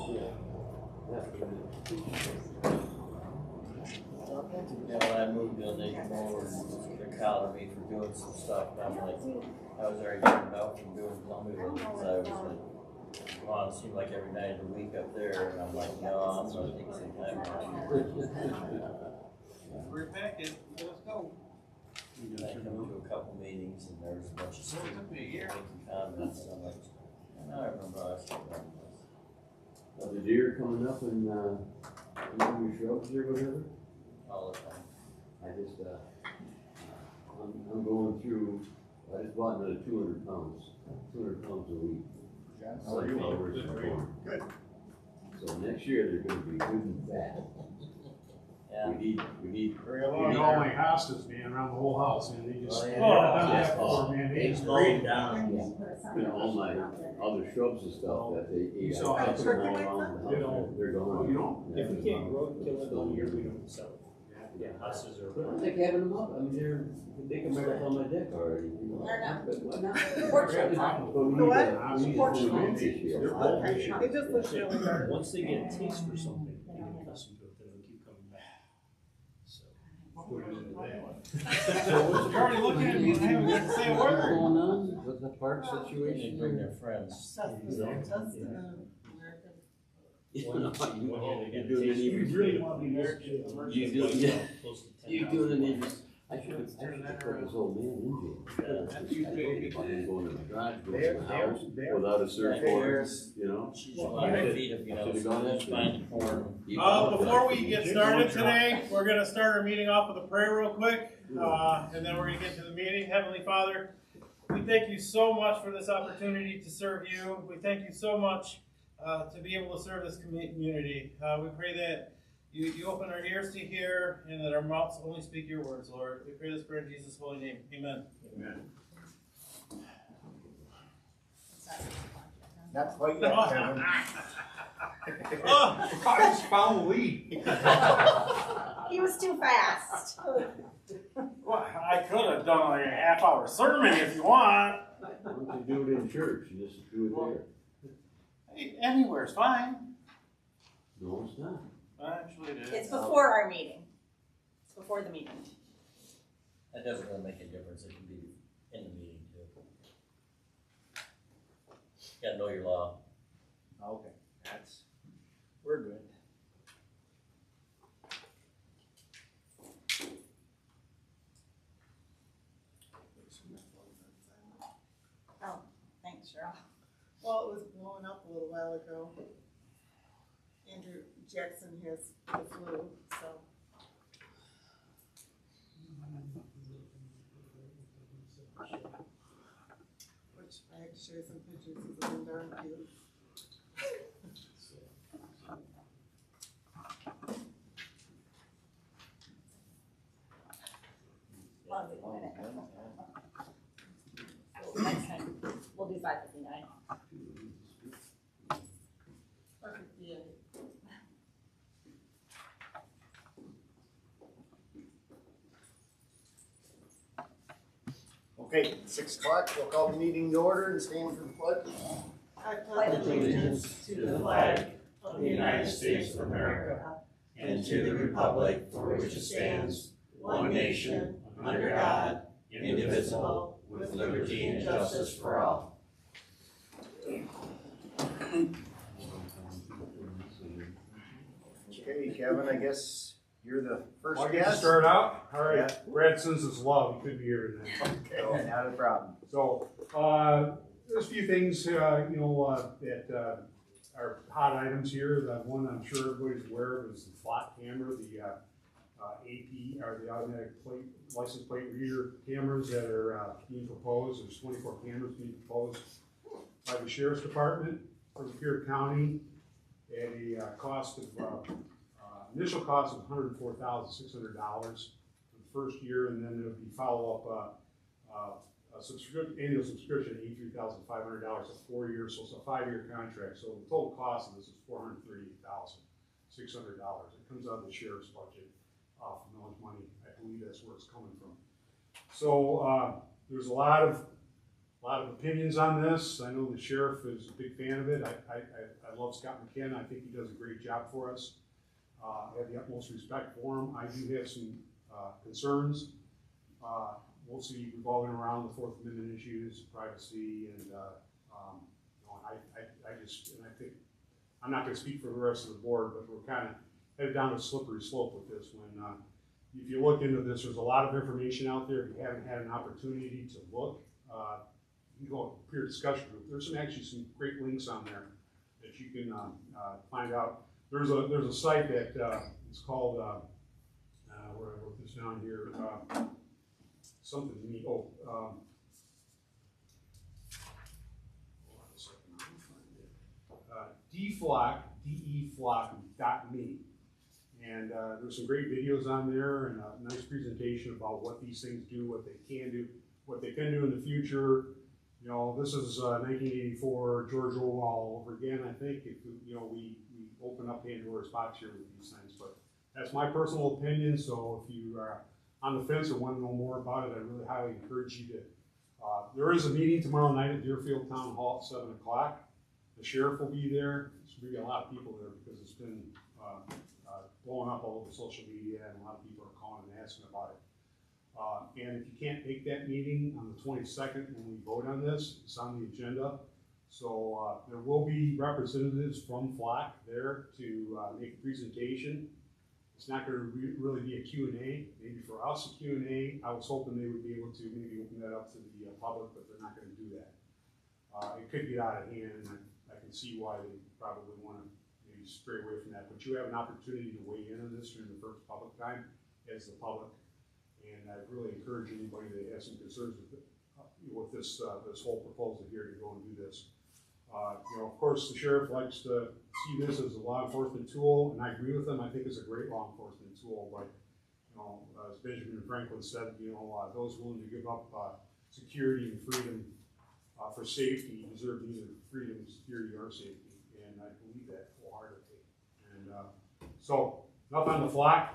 Yeah, when I moved in, they came over and they collared me for doing some stuff, and I'm like, I was already getting out from doing plumbing work, because I was like, well, it seemed like every night of the week up there, and I'm like, no, I'm gonna take some time off. We're back in, let's go. I come to a couple meetings, and there's a bunch of students making comments, and I'm like, I remember I was talking about this. Are the deer coming up and, among your shrubs or whatever? All the time. I just, I'm going through, I just bought another 200 pounds a week. Sunflowers and corn. Good. So next year they're gonna be good and fat. Yeah. We need. Hurry along. You know, all my hostas, man, around the whole house, and they just, Oh, yeah. never done that Yeah. before, man. They It's just mowed down. You know, all my other shrubs and stuff that they eat. saw I how put them all around the You house, don't. they're gone. You don't? Yeah. If we can't grow it, kill it all year, we don't sell it. Yeah, houses But I are. think having them up, I mean, they can right up on my deck already. You know. They're not. But why not? Porch. But we The need what? to- we need to Porch. put them in this year. They're all Okay. visual. It just looks really dark. Once they get a taste for something, they get accustomed to it, then they'll keep coming back. So. You're already looking at me and I haven't got to say a What's word. going on with the park They situation? bring their friends. You know, One year they you get doing a taste. any, You really want to be there. you doing, yeah, Close to you 10,000. doing any, I should put this old man in jail. I told you about him going in the garage, going to the house without a search warrant, you know? She's on her feet if, you know, Should've gone that find porn. Before we get started today, we're gonna start our meeting off with a prayer real quick, and then we're gonna get to the meeting. Heavenly Father, we thank you so much for this opportunity to serve you. We thank you so much to be able to serve this community. We pray that you open our ears to hear and that our mouths only speak your words, Lord. We pray this prayer in Jesus' holy name. Amen. Amen. Not quite yet, Kevin. Oh, I just found the lead. He was too fast. well, I could have done like a half-hour sermon if you want. Why don't you do it in church, you just do it there? Hey, anywhere's fine. No, it's not. Actually, it is. It's before our meeting. It's before the meeting. That doesn't really make a difference, it can be in the meeting too. You gotta know your law. Okay, we're good. Oh, thanks, Cheryl. Well, it was blowing up a little while ago. Andrew Jackson has the flu, so. Which I had to share some pictures, he's looking darn cute. Well, we won't. Next time, we'll do 5:59. Perfect, yeah. Okay, 6 o'clock, we'll call the meeting to order and stand for the pledge. I pledge allegiance to the flag of the United States of America and to the republic for which it stands, one nation, under God, indivisible, with liberty and justice for all. Okay, Kevin, I guess you're the first Well, I get to guest. start out? All right, Yeah. Brad sends his love, he couldn't be here today. Okay, not a problem. So, there's a few things, that are hot items here. The one I'm sure everybody's aware of is the flat camera, the AP, or the automatic license plate reader cameras that are being proposed. There's 24 cameras being proposed by the Sheriff's Department for Lapeer County at a cost of, initial cost of $104,600 for the first year, and then there'll be follow-up annual subscription of $83,500 a 4 years, so it's a 5-year contract. So the total cost of this is $438,600. It comes out of the sheriff's budget from millage money. I believe that's where it's coming from. So there's a lot of lot of opinions on this. I know the sheriff is a big fan of it. I love Scott McKenna. I think he does a great job for us. I have the utmost respect for him. I do have some concerns, mostly revolving around the Fourth Amendment issues, privacy, and I think I'm not going to speak for the rest of the board, but we're kind of headed down a slippery slope with this. When if you look into this, there's a lot of information out there. If you haven't had an opportunity to look, you can go to peer discussion group. There's actually some great links on there that you can find out. There's a site that it's called where I wrote this down here. Something neat. Hold on a second. I'll find it. DFlock, DEFlock.me. And there's some great videos on there and a nice presentation about what these things do, what they can do, what they can do in the future. You know, this is 1984 George Orwell all over again. I think we open up Pandora's box here with these things, but that's my personal opinion. So if you are on the fence or want to know more about it, I really highly encourage you to. There is a meeting tomorrow night at Deerfield Town Hall at 7 o'clock. The sheriff will be there. There's going to be a lot of people there because it's been blowing up all over social media, and a lot of people are calling and asking about it. And if you can't make that meeting on the 22nd when we vote on this, it's on the agenda. So there will be representatives from FLOC there to make a presentation. It's not going to really be a Q&A. Maybe for us a Q&A. I was hoping they would be able to maybe open that up to the public, but they're not going to do that. It could get out of hand, and I can see why they probably want to maybe stray away from that. But you have an opportunity to weigh in on this during the first public time as the public. And I really encourage anybody that has some concerns with this whole proposal here to go and do this. Of course, the sheriff likes to see this as a law enforcement tool, and I agree with him. I think it's a great law enforcement tool, but as Benjamin Franklin said, those willing to give up security and freedom for safety deserve neither freedom, security, or safety, and I believe that wholeheartedly. And so, enough on the FLOC.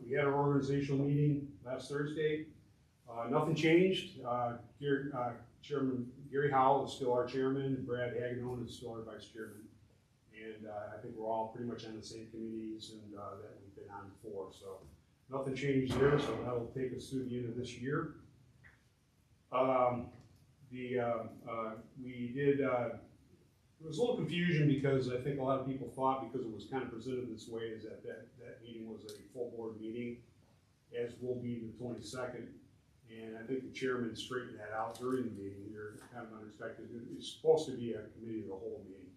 We had our organizational meeting last Thursday. Nothing changed. Chairman Gary Howell is still our chairman, and Brad Hagedorn is still our vice chairman. And I think we're all pretty much on the same committees and that we've been on before. So nothing changed there, so that'll take us through the end of this year. There was a little confusion because I think a lot of people thought, because it was kind of presented this way, is that meeting was a full board meeting, as will be the 22nd. And I think the chairman straightened that out during the meeting here, kind of unexpected. It's supposed to be a committee of the whole meeting.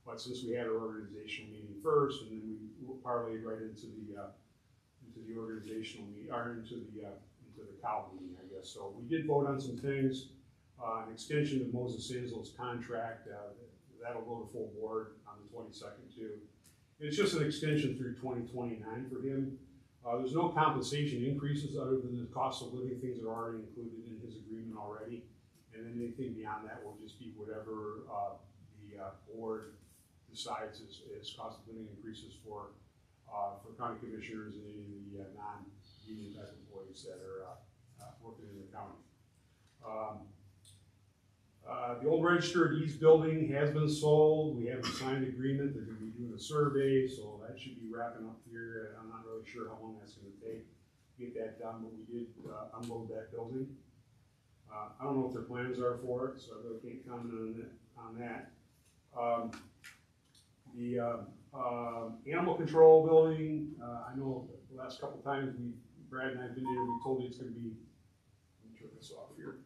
But since we had our organizational meeting first, and then we parlayed right into the organizational meeting, or into the COW meeting, I guess. So we did vote on some things, an extension of Moses Sanzel's contract. That'll go to full board on the 22nd too. It's just an extension through 2029 for him. There's no compensation increases other than the cost of living things that are already included in his agreement already. And then anything beyond that will just be whatever the board decides is cost of living increases for county commissioners and any of the non-union type employees that are working in the county. The old Register of Deeds building has been sold. We have a signed agreement. They're going to be doing a survey, so that should be wrapping up here. I'm not really sure how long that's going to take to get that done, but we did unload that building. I don't know what their plans are for it, so I really can't comment on that. The animal control building, I know the last couple times Brad and I have been here, we told you it's going to be, let me turn this off here.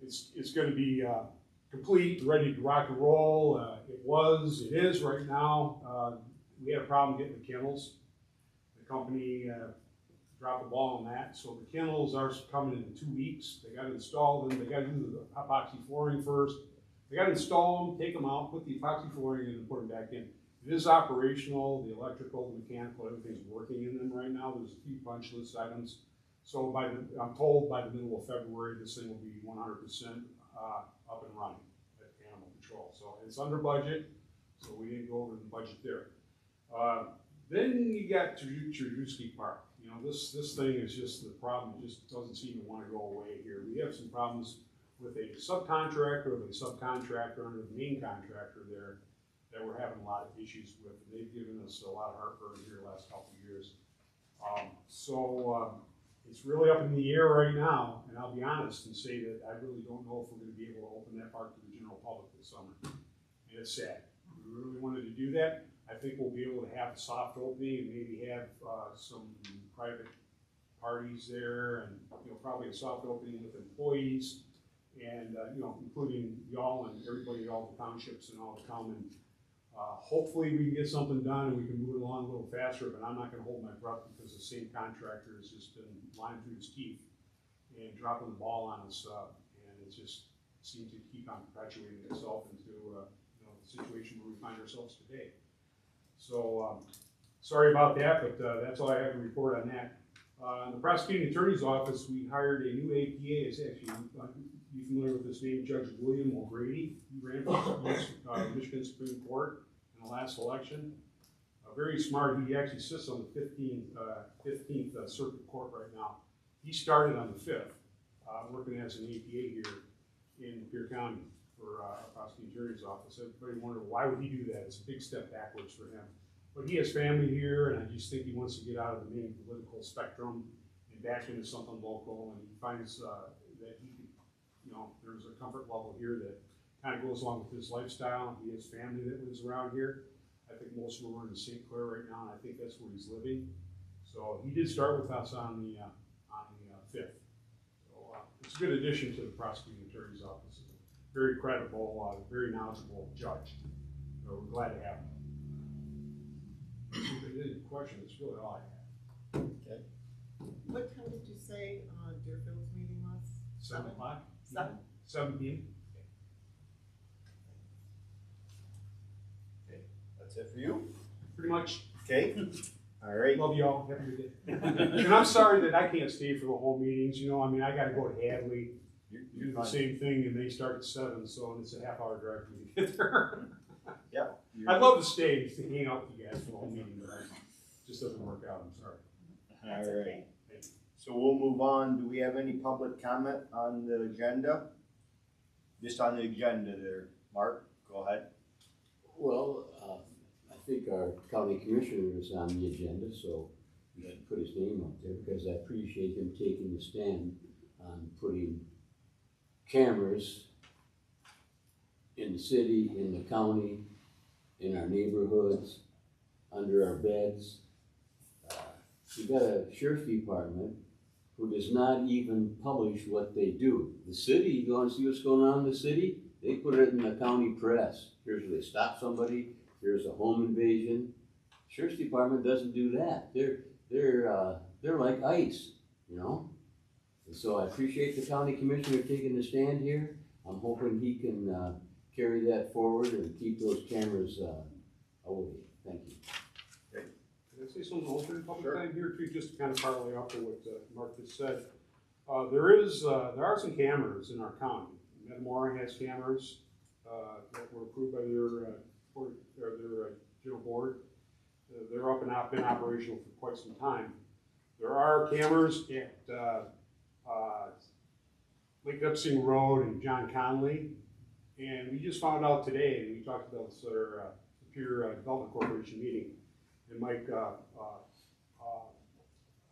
It's going to be complete, ready to rock and roll. It is right now. We had a problem getting the kennels. The company dropped the ball on that. So the kennels are coming in 2 weeks. They got to install them. They got to do the epoxy flooring first. They got to install them, take them out, put the epoxy flooring in, and put them back in. It is operational. The electrical, the mechanical, everything's working in them right now. There's a few punch list items. So I'm told by the middle of February, this thing will be 100% up and running at animal control. So it's under budget, so we didn't go over the budget there. Then you got Trujewski Park. you know, this thing is just, the problem just doesn't seem to want to go away here. We have some problems with a subcontractor under the main contractor there that we're having a lot of issues with. They've given us a lot of heartburn here the last couple of years. It's really up in the air right now, and I'll be honest and say that I really don't know if we're gonna be able to open that park to the general public this summer. And it's sad. We really wanted to do that. I think we'll be able to have a soft opening and maybe have some private parties there, and probably a soft opening with employees, and including y'all and everybody, all the townships and all to come, and hopefully we can get something done and we can move it along a little faster. But I'm not going to hold my breath because the same contractor has just been lying through his teeth and dropping the ball on us, and it just seems to keep on perpetuating itself into the situation where we find ourselves today. So sorry about that, but that's all I have to report on that. In the prosecuting attorney's office, we hired a new APA. It's actually, you familiar with this name, Judge William O'Grady? He ran for Michigan Supreme Court in the last election. Very smart. He actually sits on the 15th Circuit Court right now. He started on the 5th, working as an APA here in Lapeer County for our prosecuting attorney's office. Everybody wondered, why would he do that? It's a big step backwards for him. But he has family here, and I just think he wants to get out of the main political spectrum and back into something local, and he finds that he could, there's a comfort level here that kind of goes along with his lifestyle. He has family that lives around here. I think most of them are in St. Clair right now, and I think that's where he's living. So he did start with us on the 5th. So it's a good addition to the prosecuting attorney's office. Very credible, very knowledgeable judge. So we're glad to have him. If there's any questions, that's really all I have. Okay. What time did you say Deerfield's meeting was? 7 o'clock? 7? 7 p.m. Okay, that's it for you? Pretty much. Okay, all right. Love y'all. Have a good day. And I'm sorry that I can't stay for the whole meetings. I got to go to Hadley. You're Do the fine. same thing, and they start at 7, so it's a half-hour drive for me to get there. Yeah. I'd love to stay to hang out with you guys for the whole meeting, but it just doesn't work out. I'm sorry. That's All right. okay. So we'll move on. Do we have any public comment on the agenda? Just on the agenda there. Mark, go ahead. Well, I think our county commissioner is on the agenda, so we should put his name up there, because I appreciate him taking the stand on putting cameras in the city, in the county, in our neighborhoods, under our beds. We got a sheriff's department who does not even publish what they do. The city, you want to see what's going on in the city? They put it in the county press. Here's where they stop somebody. Here's a home invasion. Sheriff's department doesn't do that. They're like ICE, And so I appreciate the county commissioner taking the stand here. I'm hoping he can carry that forward and keep those cameras away. Thank you. Can I say something else in public Sure. time here too, just to kind of parlay off of what Mark just said? There are some cameras in our county. Metamora has cameras that were approved by their general board. They're up and been operational for quite some time. There are cameras at Lake Epstein Road and John Conley, and we just found out today, and we talked about this at our Lapeer Development Corporation meeting, and Mike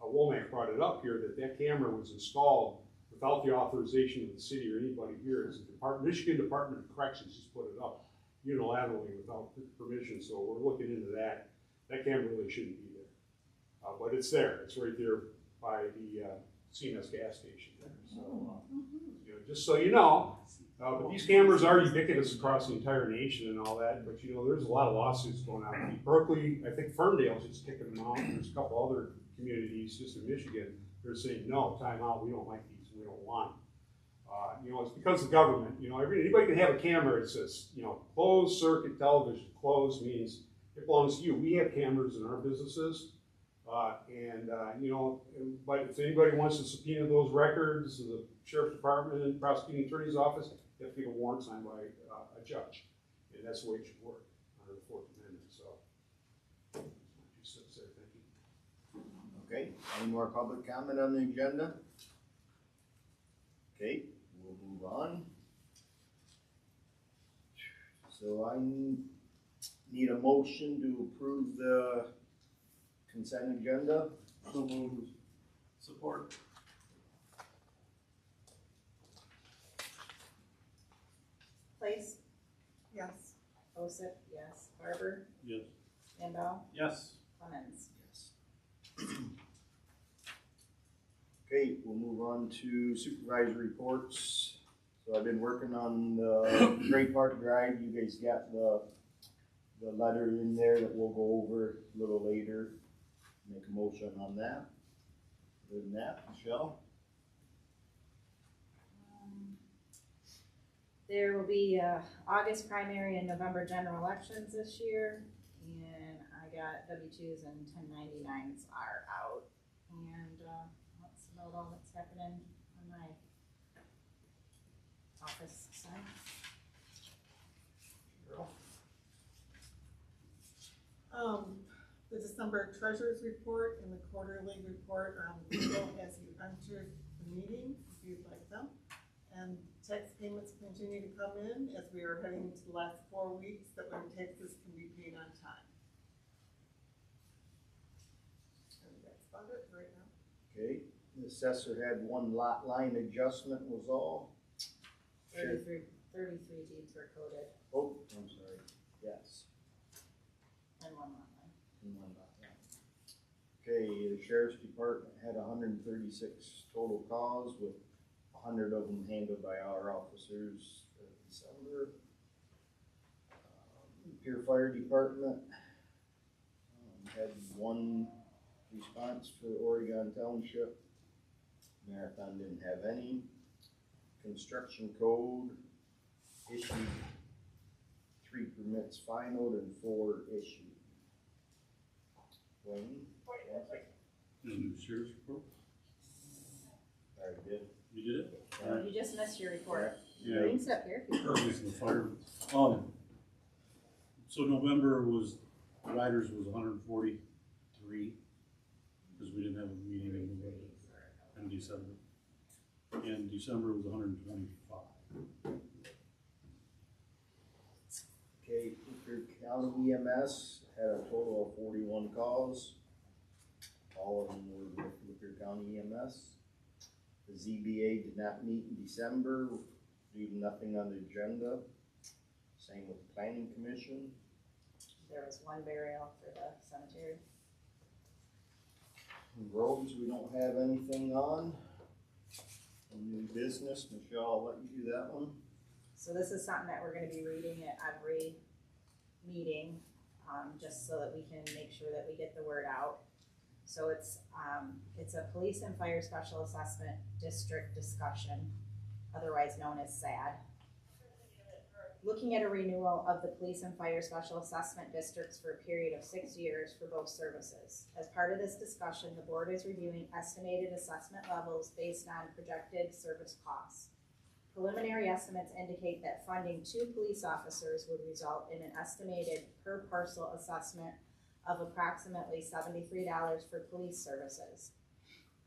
Womack brought it up here, that camera was installed without the authorization of the city or anybody here. It's the Michigan Department of Corrections just put it up unilaterally without permission, so we're looking into that. That camera really shouldn't be there, but it's there. It's right there by the CMS gas station there. So, just so you know, but these cameras are ubiquitous across the entire nation and all that. But there's a lot of lawsuits going on. Berkeley, I think Ferndale's just kicking them out. There's a couple other communities just in Michigan. They're saying no, time out. We don't like these. We don't want them. It's because the government. Anybody can have a camera. It says closed circuit television. Closed means it belongs to you. We have cameras in our businesses. But if anybody wants to subpoena those records, the sheriff's department and prosecuting attorney's office, they have to get a warrant signed by a judge, and that's the way it should work under the 4th Amendment. So, thank you. Okay, any more public comment on the agenda? Okay, we'll move on. So I need a motion to approve the consent agenda. So moved. Support. Place, Yes. Osip, yes. Barber, Yes. Campbell, Yes. Clemens. Okay, we'll move on to supervisory reports. So I've been working on the Great Park Drive. You guys got the letter in there that we'll go over a little later. Make a motion on that. Other than that, Michelle? There will be August primary and November general elections this year, and I got W-2s and 1099s are out. And that's about all that's happening on my office side. The December treasurer's report and the quarterly report are on the table as you entered the meeting, if you'd like them. And tax payments continue to come in as we are heading into the last 4 weeks that when taxes can be paid on time. And that's about it right now. Okay, the assessor had one lot line adjustment was all. 33 deeds were coded Oh, I'm sorry, yes. and one lot line. in one lot line. Okay, the sheriff's department had 136 total calls with 100 of them handled by our officers in December. Lapeer Fire Department had one response for Oregon Township. Marathon didn't have any. Construction code issued 3 permits finaled and 4 issued. Wayne? The new sheriff's report? Already did. You did it? You just missed your report. Yeah. You can sit up here if you want. This is the fire. So November was, riders was 143, because we didn't have a meeting in December. And December was 125. Okay, Lapeer County EMS had a total of 41 calls. All of them were with Lapeer County EMS. The ZBA did not meet in December due to nothing on the agenda. Same with the Planning Commission. There was one burial for the cemetery. Roads, we don't have anything on. New business, Michelle, I'll let you do that one. So this is something that we're gonna be reading at every meeting, just so that we can make sure that we get the word out. So it's a police and fire special assessment district discussion, otherwise known as SAD. Looking at a renewal of the police and fire special assessment districts for a period of 6 years for both services. As part of this discussion, the board is reviewing estimated assessment levels based on projected service costs. Preliminary estimates indicate that funding 2 police officers would result in an estimated per parcel assessment of approximately $73 for police services.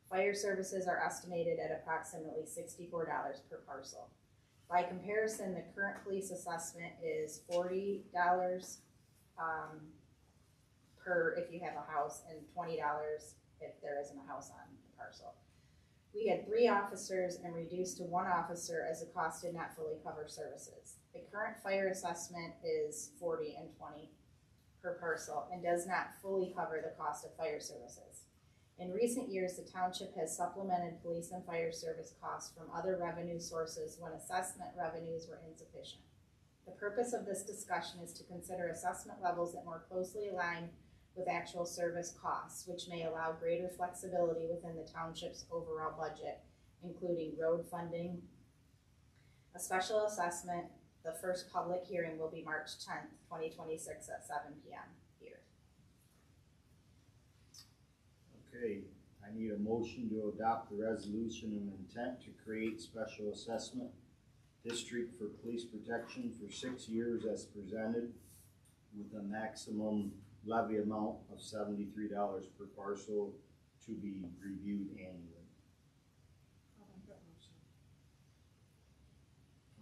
Fire services are estimated at approximately $64 per parcel. By comparison, the current police assessment is $40 per if you have a house and $20 if there isn't a house on the parcel. We had 3 officers and reduced to 1 officer as the cost did not fully cover services. The current fire assessment is $40 and $20 per parcel and does not fully cover the cost of fire services. In recent years, the township has supplemented police and fire service costs from other revenue sources when assessment revenues were insufficient. The purpose of this discussion is to consider assessment levels that more closely align with actual service costs, which may allow greater flexibility within the township's overall budget, including road funding. A special assessment, the first public hearing will be March 10th, 2026 at 7 p.m. here. Okay, I need a motion to adopt the resolution of intent to create special assessment district for police protection for 6 years as presented with a maximum levy amount of $73 per parcel to be reviewed annually. I'll make that motion.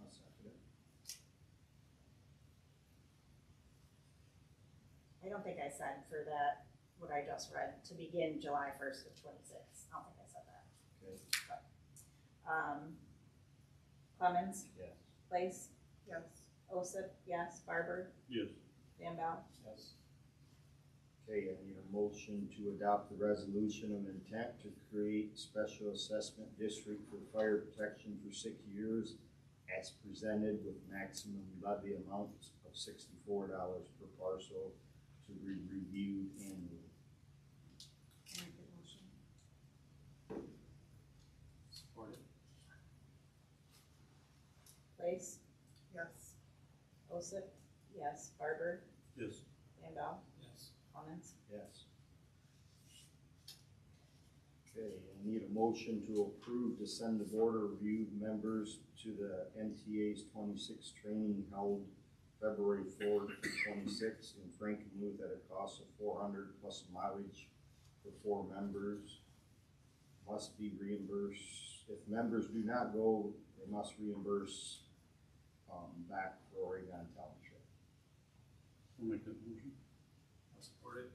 I'll second it. I don't think I said for that, what I just read, to begin July 1st of 26. I don't think I said that. Okay. Clemens, Yes. Place, Yes. Osip, yes, Barber, Yes. Van Bell, Yes. Okay, I need a motion to adopt the resolution of intent to create special assessment district for fire protection for 6 years as presented with maximum levy amounts of $64 per parcel to be reviewed annually. I'll make that motion. Support it. Place, Yes. Osip, yes, Barber, Yes. Van Bell, Yes. Clemens, Yes. Okay, I need a motion to approve to send the board of review members to the NTA's 26th training held February 4th to 26th in Frankenmuth at a cost of $400 plus mileage for 4 members. Must be reimbursed. If members do not go, they must reimburse back for Oregon Township. I'll make that motion. I'll support it.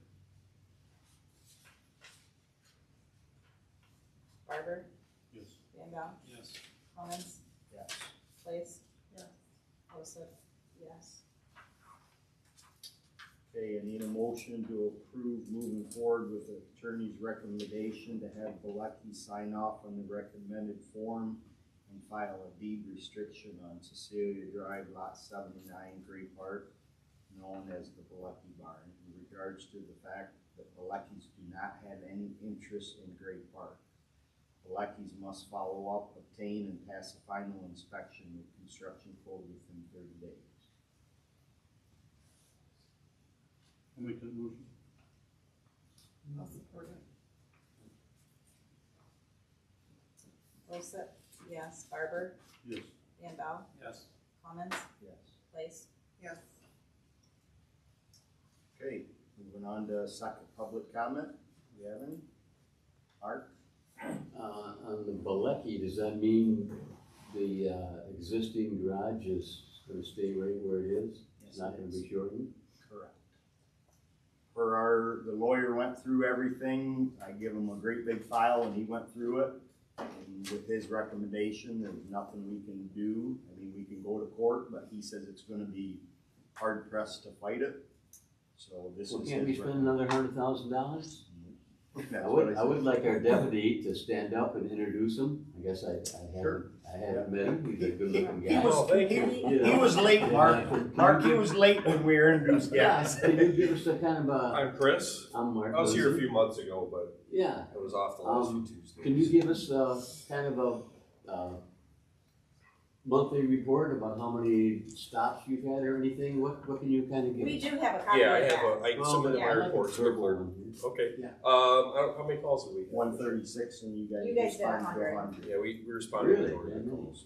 Barber, Yes. Van Bell, Yes. Clemens, Yes. Place, Yes. Osip, yes. Okay, I need a motion to approve moving forward with the attorney's recommendation to have Bilecki sign off on the recommended form and file a deed restriction on Cecilia Drive, Lot 79, Gray Park, known as the Bilecki Barn, in regards to the fact that Bileckis do not have any interest in Gray Park. Bileckis must follow up, obtain, and pass a final inspection with construction code within 30 days. I'll make that motion. I'll support it. Osip, yes, Barber, Yes. Van Bell, Yes. Clemens, Yes. Place, Yes. Okay, moving on to second public comment. Do you have any? Art? On the Bilecki, does that mean the existing garage is gonna stay right where it is? It's not gonna be shortened? Correct. The lawyer went through everything. I give him a great big file and he went through it. And with his recommendation, there's nothing we can do. I mean, we can go to court, but he says it's gonna be hard pressed to fight it. So this Well, is can't we his spend another $100,000? That's I what would, I said. would like our deputy to stand up and introduce him. I guess I Sure. haven't met him. He's a good looking guy. He was, thank you. You know, he was late, Mark. and, Mark, he was late when we were introduced, Yeah, yes. can you give us a kind of a, I'm Chris. I'm Mark. I was here a Lindsay. few months ago, but Yeah, I was off the last few Tuesdays. can you give us kind of a monthly report about how many stops you've had or anything? What can you kind of give we us? do have a copy Yeah, I of have that. I submitted yeah, my I'd like report a to the verbal clerk. one. Okay. Yeah. How many calls did we have? 136 and you guys You guys did responded to 100. 100. Yeah, we responded Really? to majority of the Yeah, calls.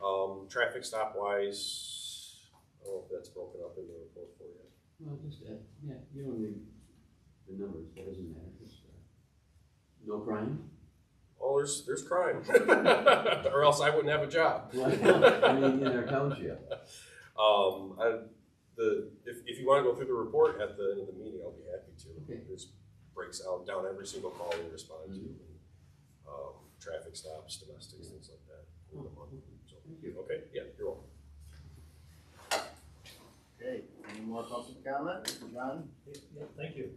cool. Traffic stop wise, I don't know if that's broken up in the report for you. Well, just, yeah, you don't need the numbers, that doesn't matter. Just, no crime? Oh, there's crime, or else I wouldn't have a job. Well, I mean, in our township. If you want to go through the report at the end of the meeting, I'll be happy to. Okay. It just breaks out down every single call we respond to, traffic stops, domestics, things like that. For the month. So, Thank you. okay, yeah, you're welcome. Okay, any more public comment? John? Yeah, thank you.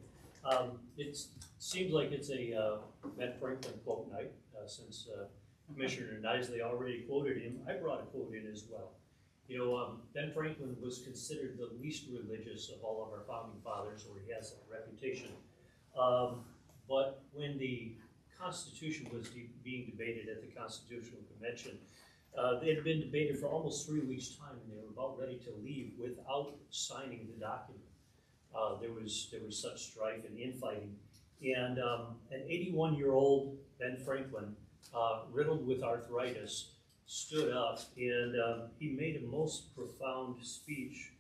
It seems like it's a Ben Franklin quote night, since Commissioner Nisley already quoted him. I brought a quote in as well. You know, Ben Franklin was considered the least religious of all of our founding fathers, or he has that reputation. But when the Constitution was being debated at the Constitutional Convention, they had been debated for almost 3 weeks' time, and they were about ready to leave without signing the document. There was such strife and infighting, and an 81-year-old Ben Franklin, riddled with arthritis, stood up and he made a most profound speech,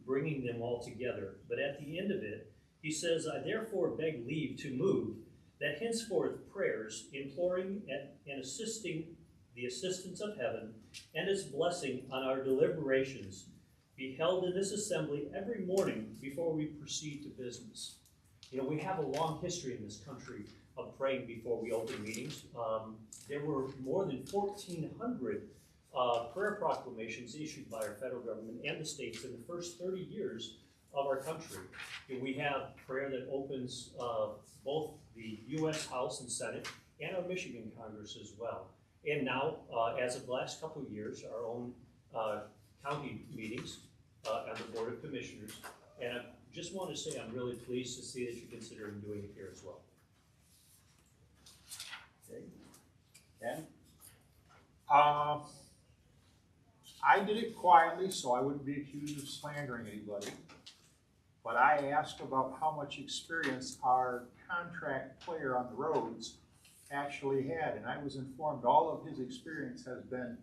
bringing them all together. But at the end of it, He says, I therefore beg leave to move that henceforth prayers imploring and assisting the assistance of heaven and its blessing on our deliberations be held in this assembly every morning before we proceed to business. You know, we have a long history in this country of praying before we open meetings. There were more than 1,400 prayer proclamations issued by our federal government and the states in the first 30 years of our country. We have prayer that opens both the U.S. House and Senate and our Michigan Congress as well. And now, as of the last couple of years, our own county meetings and the Board of Commissioners. And I just want to say I'm really pleased to see that you're considering doing it here as well. Okay. Ken? I did it quietly, so I wouldn't be accused of slandering anybody. But I asked about how much experience our contract player on the roads actually had, and I was informed all of his experience has been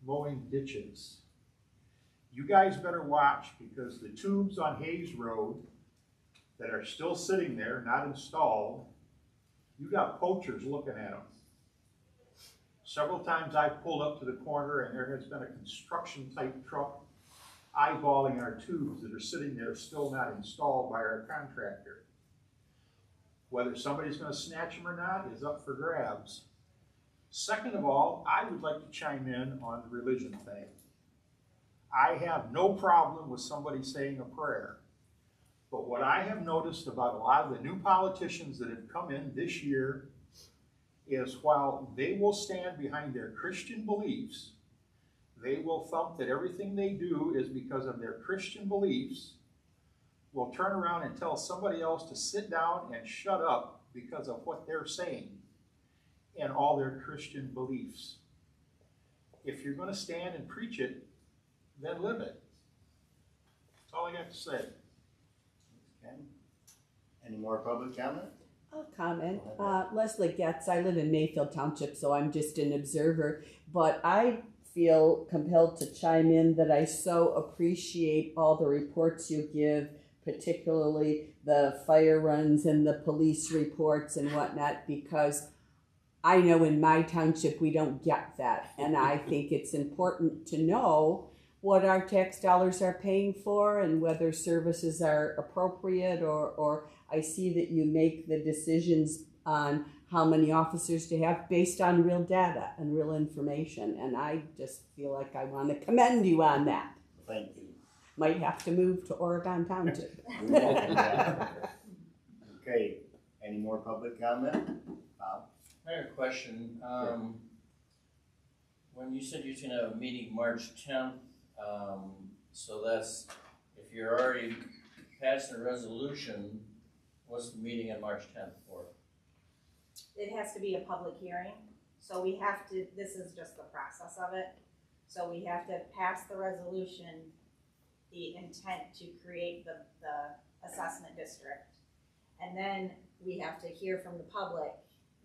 mowing ditches. You guys better watch, because the tubes on Hayes Road that are still sitting there, not installed, you got poachers looking at them. Several times I pulled up to the corner and there has been a construction type truck eyeballing our tubes that are sitting there still not installed by our contractor. Whether somebody's going to snatch them or not is up for grabs. Second of all, I would like to chime in on the religion thing. I have no problem with somebody saying a prayer. But what I have noticed about a lot of the new politicians that have come in this year is while they will stand behind their Christian beliefs, they will thump that everything they do is because of their Christian beliefs, will turn around and tell somebody else to sit down and shut up because of what they're saying and all their Christian beliefs. If you're going to stand and preach it, then live it. That's all I got to say. Okay. Any more public comment? I'll comment. Leslie Getz, I live in Mayfield Township, so I'm just an observer, but I feel compelled to chime in that I so appreciate all the reports you give, particularly the fire runs and the police reports and whatnot, because I know in my township we don't get that, and I think it's important to know what our tax dollars are paying for and whether services are appropriate, or I see that you make the decisions on how many officers to have based on real data and real information, and I just feel like I want to commend you on that. Thank you. Might have to move to Oregon Township. Okay, any more public comment? Bob? I have a question. When you said you're gonna have a meeting March 10th, so that's, if you're already passing a resolution, what's the meeting on March 10th for? It has to be a public hearing, so we have to, this is just the process of it. So we have to pass the resolution, the intent to create the assessment district. And then we have to hear from the public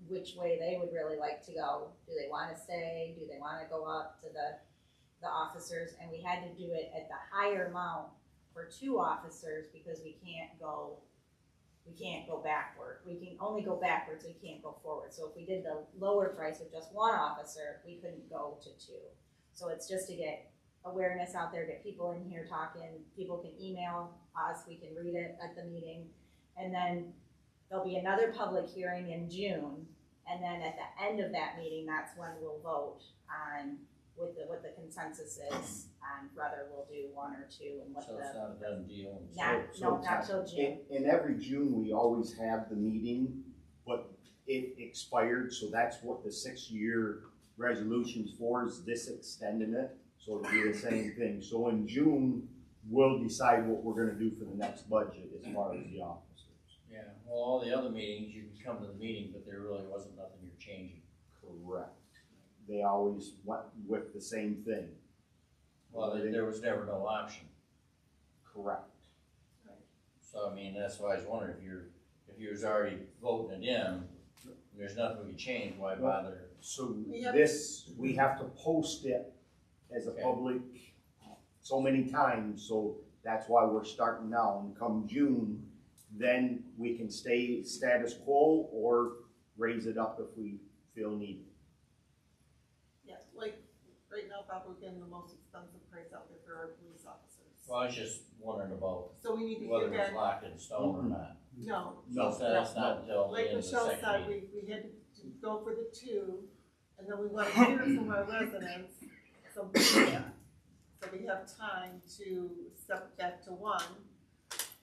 which way they would really like to go. Do they want to stay? Do they want to go up to the officers? And we had to do it at the higher amount for 2 officers because we can't go backward. We can only go backwards, we can't go forward. So if we did the lower price with just 1 officer, we couldn't go to 2. So it's just to get awareness out there, get people in here talking. People can email us, we can read it at the meeting. And then there'll be another public hearing in June. And then at the end of that meeting, that's when we'll vote on what the consensus is on whether we'll do 1 or 2 and what So it's not a done deal. not till June. In every June, we always have the meeting, but it expired, so that's what the 6-year resolution's for, is this extending it. So it'll be the same thing. So in June, we'll decide what we're gonna do for the next budget as far as the officers. Yeah, well, all the other meetings, you could come to the meeting, but there really wasn't nothing you're changing. Correct. They always went with the same thing. Well, there was never no option. Correct. So, I mean, that's why I was wondering if you was already voting it in, and there's nothing we can change, why bother? So Yep. this, we have to post it as a Okay. public so many times, so that's why we're starting now. And come June, then we can stay status quo or raise it up if we feel needed. Yeah, like, right now, Bob, we're getting the most expensive price out there for our police officers. Well, I was just wondering about So we need to whether get it's back, locked in stone or not. no. No. So that's not until the Like end of the Michelle second said, meeting. we had to go for the two, and then we want to hear from our residents, some feedback. So we have time to step back to one.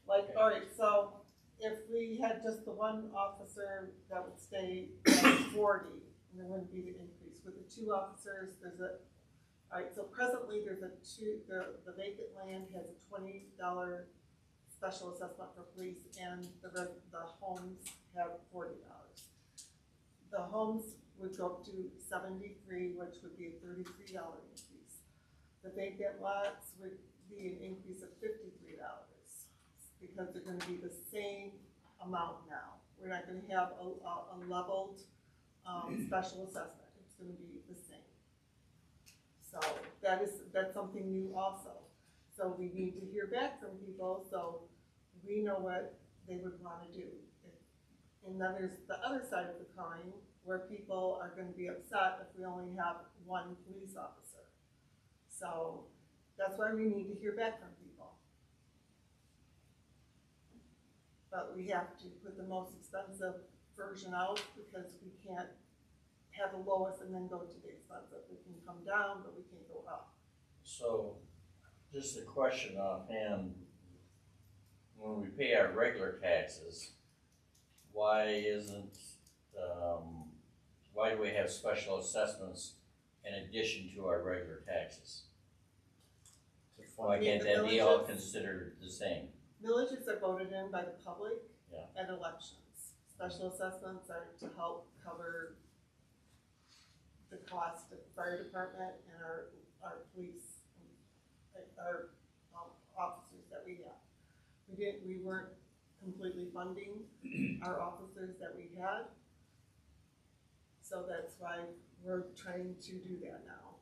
Like, all right, so if we had just the one officer, that would stay at 40, and there wouldn't be the increase. With the two officers, there's a, all right, so presently there's a the vacant land has a $20 special assessment for police, and the homes have $40. The homes would go up to 73, which would be a $33 increase. The vacant lots would be an increase of $53, because they're gonna be the same amount now. We're not gonna have a leveled, special assessment, it's gonna be the same. So that's something new also. So we need to hear back from people, so we know what they would wanna do. And then there's the other side of the coin, where people are gonna be upset if we only have one police officer. So that's why we need to hear back from people. But we have to put the most expensive version out, because we can't have the lowest and then go to the expensive. We can come down, but we can't go up. So, just a question offhand, when we pay our regular taxes, why do we have special assessments in addition to our regular taxes? Why can't that be all considered the same? Villages are voted in by the public Yeah. at elections. Special assessments are to help cover the cost of the fire department and our police, our officers that we have. We weren't completely funding our officers that we had. So that's why we're trying to do that now.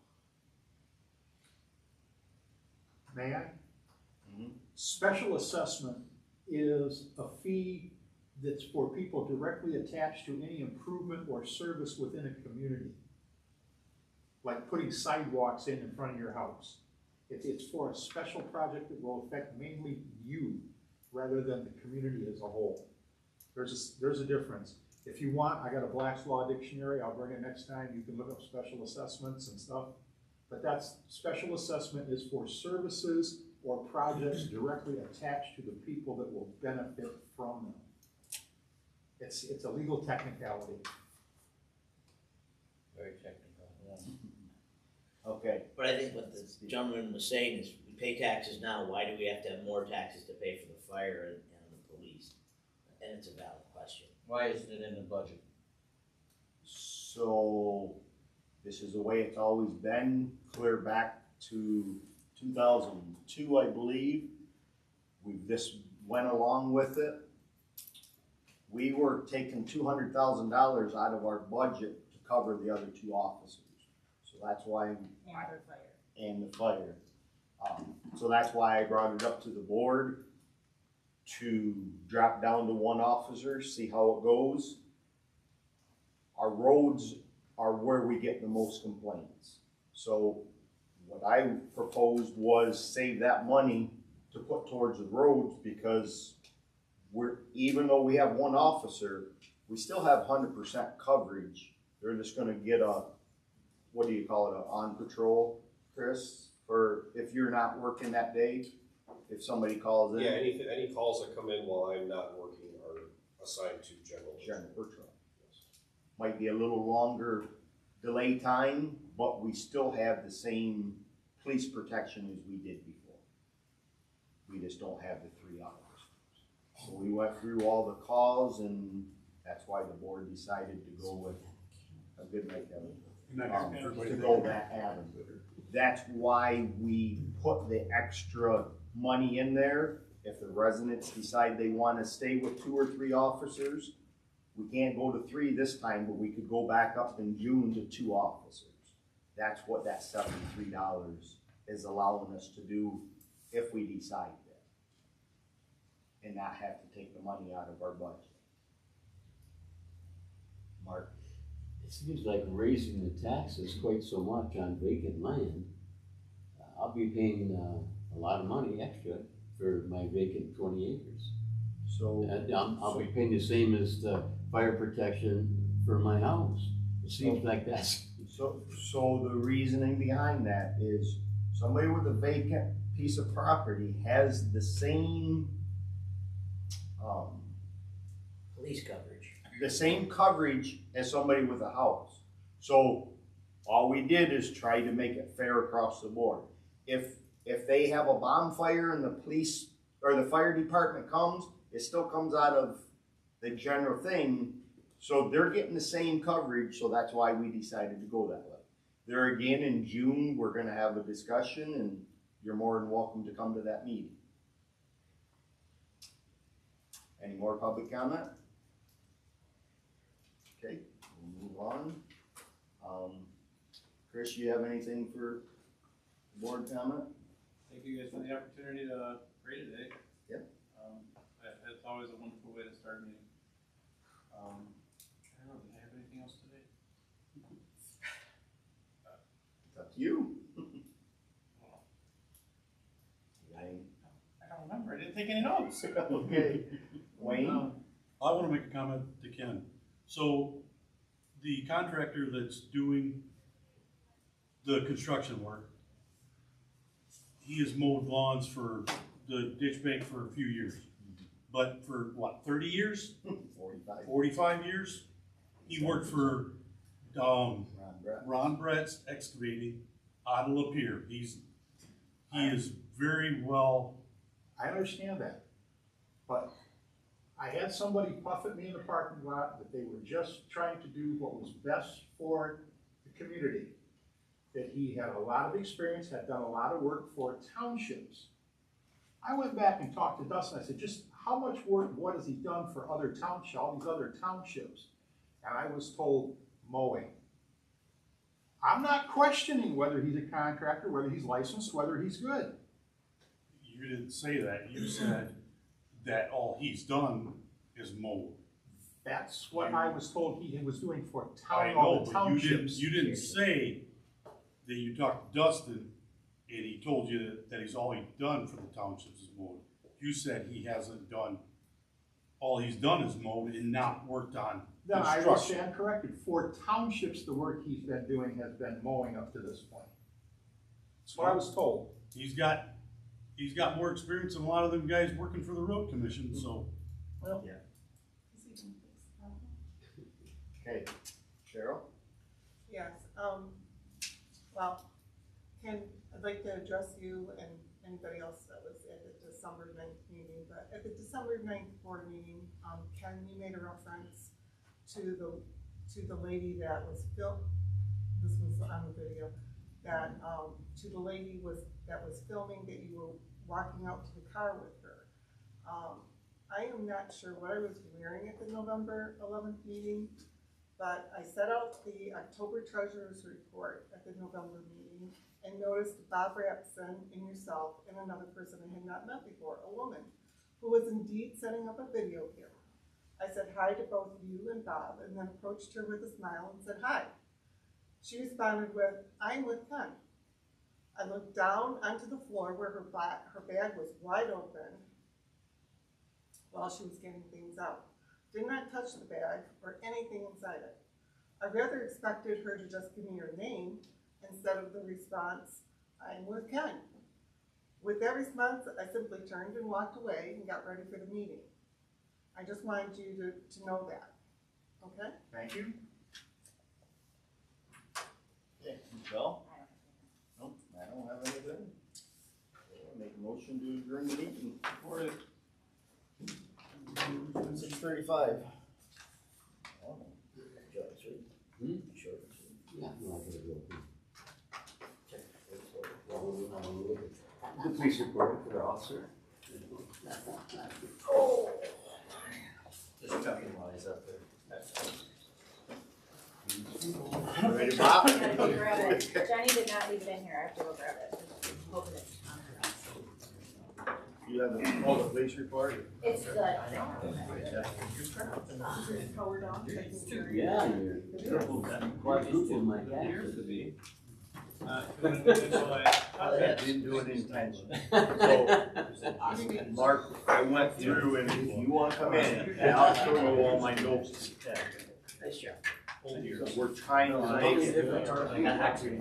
May I? Special assessment is a fee that's for people directly attached to any improvement or service within a community. Like putting sidewalks in front of your house. It's for a special project that will affect mainly you rather than the community as a whole. There's a difference. If you want, I got a Black's Law Dictionary, I'll bring it next time, you can look up special assessments and stuff. But special assessment is for services or projects directly attached to the people that will benefit from them. It's a legal technicality. Very technical, yeah. Okay. But I think what the gentleman was saying is, we pay taxes now, why do we have to have more taxes to pay for the fire and the police? And it's a valid question. Why isn't it in the budget? So, this is the way it's always been, clear back to 2002, I believe. This went along with it. We were taking $200,000 out of our budget to cover the other two officers. So that's why. And the fire. So that's why I brought it up to the board to drop down to one officer, see how it goes. Our roads are where we get the most complaints. So what I proposed was save that money to put towards the roads, because even though we have one officer, we still have 100% coverage. They're just gonna get what do you call it, on patrol, Chris? For if you're not working that day, if somebody calls in. Yeah, any calls that come in while I'm not working are assigned to general patrol. Might be a little longer delay time, but we still have the same police protection as we did before. We just don't have the 3 hours. So we went through all the calls, and that's why the board decided to go with a good night, Kevin. To go that avenue. That's why we put the extra money in there. If the residents decide they want to stay with 2 or 3 officers, we can't go to 3 this time, but we could go back up in June to 2 officers. That's what that $73 is allowing us to do if we decide that. and not have to take the money out of our budget. Mark? It seems like raising the taxes quite so much on vacant land. I'll be paying a lot of money extra for my vacant 20 acres. So, And I'll be paying the same as the fire protection for my house. It seems like that's. so the reasoning behind that is somebody with a vacant piece of property has the same, Police coverage. the same coverage as somebody with a house. So all we did is try to make it fair across the board. If they have a bonfire and the police or the fire department comes, it still comes out of the general thing. So they're getting the same coverage, so that's why we decided to go that way. There again, in June, we're gonna have a discussion, and you're more than welcome to come to that meeting. Any more public comment? Okay, we'll move on. Chris, you have anything for board comment? Thank you guys for the opportunity to pray today. Yep. It's always a wonderful way to start a meeting. I don't know, did I have anything else today? It's up to you. I don't remember, I didn't take any notes. Okay, Wayne? I wanna make a comment to Ken. So, the contractor that's doing the construction work, he has mowed lawns for the ditch bank for a few years. But for what, 30 years? 45 years? He worked for Ron Brett's Excavating out of Lapeer. He is very well. I understand that, but I had somebody puff at me in the parking lot that they were just trying to do what was best for the community. That he had a lot of experience, had done a lot of work for townships. I went back and talked to Dustin, I said, just how much work, what has he done for other townships, all these other townships? And I was told, mowing. I'm not questioning whether he's a contractor, whether he's licensed, whether he's good. You didn't say that. You said that all he's done is mowed. That's what I was told he was doing for I know, all the but townships. you didn't say that you talked to Dustin and he told you that he's all he's done for the townships is mowed. You said he hasn't done, all he's done is mowed and not worked on Then I will construction. stand corrected. For townships, the work he's been doing has been mowing up to this point. That's what I was told. He's got more experience than a lot of them guys working for the road commission, so. Well, Yeah. Okay, Cheryl? Yes, well, Ken, I'd like to address you and anybody else that was at the December 9th meeting, but at the December 9th board meeting, Ken, you made a reference to the lady that was this was on the video, that, to the lady that was filming that you were walking out to the car with her. I am not sure what I was wearing at the November 11th meeting, but I set out the October treasurer's report at the November meeting and noticed Bob Rapson and yourself and another person I had not met before, a woman, who was indeed setting up a video here. I said hi to both you and Bob and then approached her with a smile and said hi. She responded with, I'm with Ken. I looked down onto the floor where her bag was wide open while she was getting things out. Did not touch the bag or anything inside it. I rather expected her to just give me her name instead of the response, I'm with Ken. With that response, I simply turned and walked away and got ready for the meeting. I just wanted you to know that, okay? thank you. Okay, Michelle? Nope, I don't have anything. I'll make a motion to adjourn the meeting. For it. 6:35. Sure. Yeah, I'm not gonna go. The police report for the officer. Just checking while he's up there. Ready, Bob? I gotta go grab it. Jenny did not leave it in here, I have to go grab it. Hoping it's on her. You You have the police report? It's the. Powered on. Yeah, you're quadruple my gas. Didn't do it intentionally. So, Mark, I went through and if you wanna come in, I'll show you all my notes. Nice job. We're trying to make it.